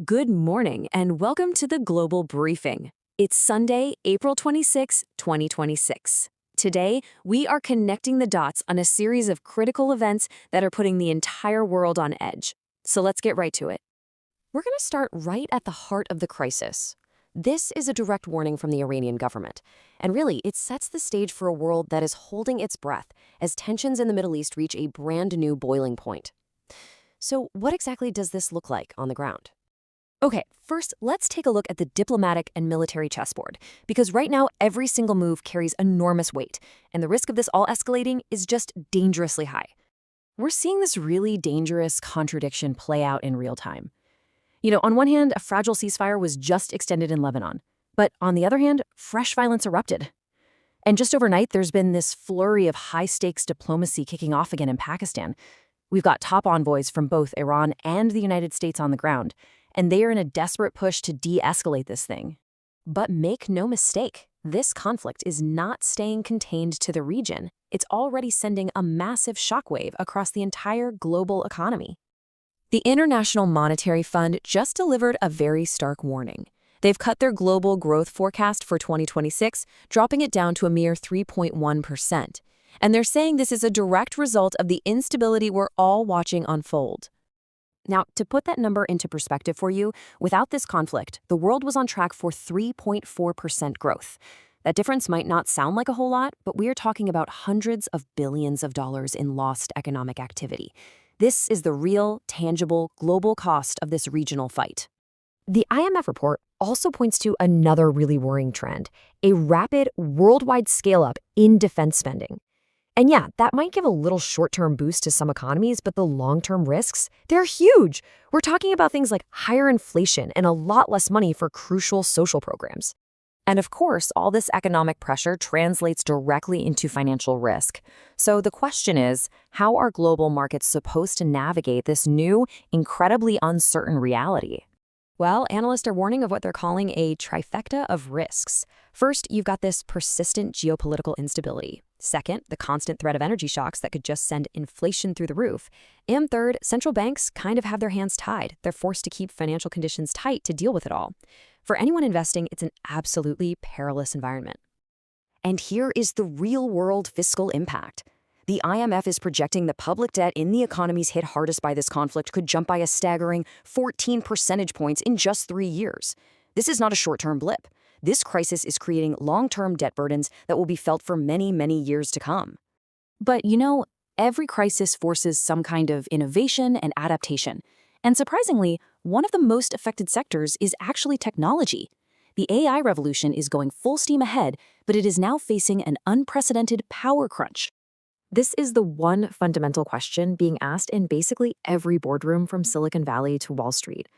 Good morning and welcome to the Global Briefing. It's Sunday, April 26, 2026. Today, we are connecting the dots on a series of critical events that are putting the entire world on edge. So let's get right to it. We're going to start right at the heart of the crisis. This is a direct warning from the Iranian government. And really, it sets the stage for a world that is holding its breath as tensions in the Middle East reach a brand new boiling point. So what exactly does this look like on the ground? Okay, first, let's take a look at the diplomatic and military chessboard, because right now every single move carries enormous weight, and the risk of this all escalating is just dangerously high. We're seeing this really dangerous contradiction play out in real time. On one hand, a fragile ceasefire was just extended in Lebanon, but on the other hand, fresh violence erupted. And just overnight, there's been this flurry of high-stakes diplomacy kicking off again in Pakistan. We've got top envoys from both Iran and the United States on the ground, and they are in a desperate push to de-escalate this thing. But make no mistake, this conflict is not staying contained to the region. It's already sending a massive shockwave across the entire global economy. The International Monetary Fund just delivered a very stark warning. They've cut their global growth forecast for 2026, dropping it down to a mere 3.1%. And they're saying this is a direct result of the instability we're all watching unfold. Now, to put that number into perspective for you, without this conflict, the world was on track for 3.4% growth. That difference might not sound like a whole lot, but we are talking about hundreds of billions of dollars in lost economic activity. This is the real, tangible, global cost of this regional fight. The IMF report also points to another really worrying trend, a rapid worldwide scale-up in defense spending. And yeah, that might give a little short-term boost to some economies, but the long-term risks, they're huge. We're talking about things like higher inflation and a lot less money for crucial social programs. And of course, all this economic pressure translates directly into financial risk. So the question is, how are global markets supposed to navigate this new, incredibly uncertain reality? Well, analysts are warning of what they're calling a trifecta of risks. First, you've got this persistent geopolitical instability. Second, the constant threat of energy shocks that could just send inflation through the roof. And third, central banks kind of have their hands tied. They're forced to keep financial conditions tight to deal with it all. For anyone investing, it's an absolutely perilous environment. And here is the real-world fiscal impact. The IMF is projecting the public debt in the economies hit hardest by this conflict could jump by a staggering 14 percentage points in just 3 years. This is not a short-term blip. This crisis is creating long-term debt burdens that will be felt for many, many years to come. But every crisis forces some kind of innovation and adaptation. And surprisingly, one of the most affected sectors is actually technology. The AI revolution is going full steam ahead, but it is now facing an unprecedented power crunch. This is the one fundamental question being asked in basically every boardroom from Silicon Valley to Wall Street.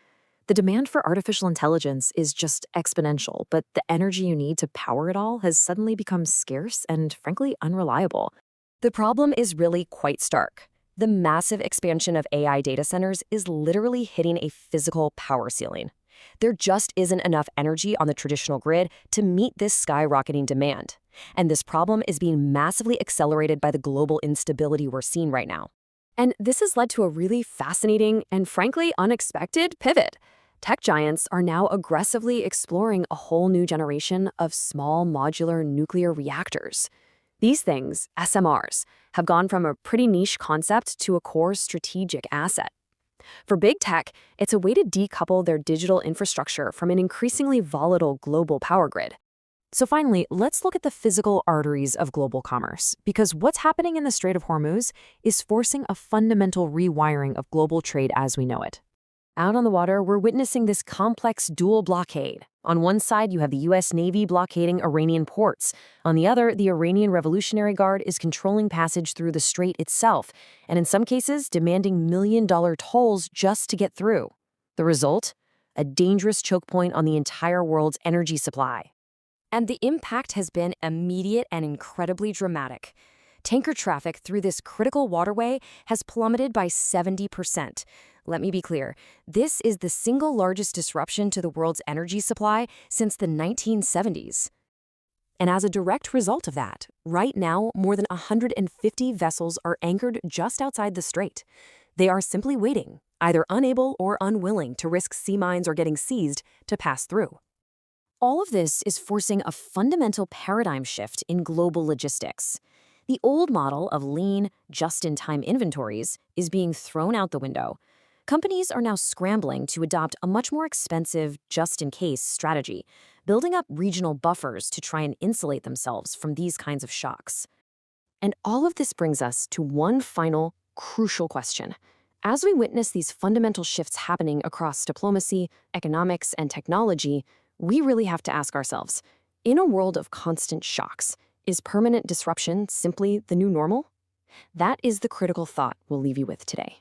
The demand for artificial intelligence is just exponential, but the energy you need to power it all has suddenly become scarce and, frankly, unreliable. The problem is really quite stark. The massive expansion of AI data centers is literally hitting a physical power ceiling. There just isn't enough energy on the traditional grid to meet this skyrocketing demand. And this problem is being massively accelerated by the global instability we're seeing right now. And this has led to a really fascinating and frankly unexpected pivot. Tech giants are now aggressively exploring a whole new generation of small modular nuclear reactors. These things, SMRs, have gone from a pretty niche concept to a core strategic asset. For big tech, it's a way to decouple their digital infrastructure from an increasingly volatile global power grid. So finally, let's look at the physical arteries of global commerce, because what's happening in the Strait of Hormuz is forcing a fundamental rewiring of global trade as we know it. Out on the water, we're witnessing this complex dual blockade. On one side, you have the U.S. Navy blockading Iranian ports. On the other, the Iranian Revolutionary Guard is controlling passage through the strait itself, and in some cases, demanding million-dollar tolls just to get through. The result? A dangerous choke point on the entire world's energy supply. And the impact has been immediate and incredibly dramatic. Tanker traffic through this critical waterway has plummeted by 70%. Let me be clear, this is the single largest disruption to the world's energy supply since the 1970s. And as a direct result of that, right now, more than 150 vessels are anchored just outside the strait. They are simply waiting, either unable or unwilling to risk sea mines or getting seized to pass through. All of this is forcing a fundamental paradigm shift in global logistics. The old model of lean, just-in-time inventories is being thrown out the window. Companies are now scrambling to adopt a much more expensive, just-in-case strategy, building up regional buffers to try and insulate themselves from these kinds of shocks. And all of this brings us to one final, crucial question. As we witness these fundamental shifts happening across diplomacy, economics, and technology, we really have to ask ourselves, in a world of constant shocks, is permanent disruption simply the new normal? That is the critical thought we'll leave you with today.